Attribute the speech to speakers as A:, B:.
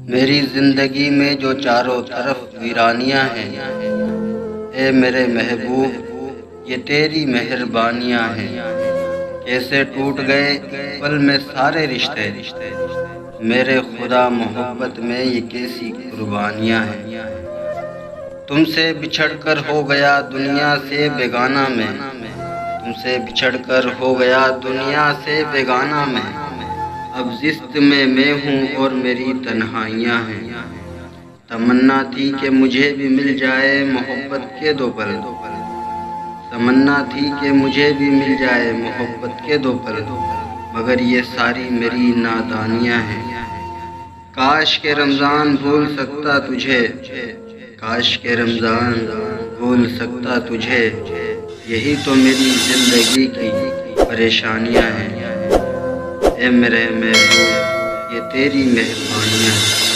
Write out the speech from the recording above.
A: میری زندگی میں جو چاروں طرف ویرانیاں ہیں، اے میرے محبوب یہ تیری مہربانیاں ہیں۔ کیسے ٹوٹ گئے پل میں سارے رشتے، میرے خدا محبت میں یہ کیسی قربانیاں ہیں۔ تم سے بچھڑ کر ہو گیا دنیا سے بیگانہ میں، تم سے بچھڑ کر ہو گیا دنیا سے بیگانہ میں۔ اب زست میں ہوں اور میری تنہائیاں ہیں۔ تمنا تھی کہ مجھے بھی مل جائے محبت کے دو پل، تمنا تھی کہ مجھے بھی مل جائے محبت کے دو پل، مگر یہ ساری میری نادانیاں ہیں۔ کاش کہ رمضان بھول سکتا تجھے، کاش کہ رمضان بھول سکتا تجھے، یہی تو میری زندگی کی پریشانیاں ہیں۔ اے میرے محبوب یہ تیری مہربانیاں ہیں۔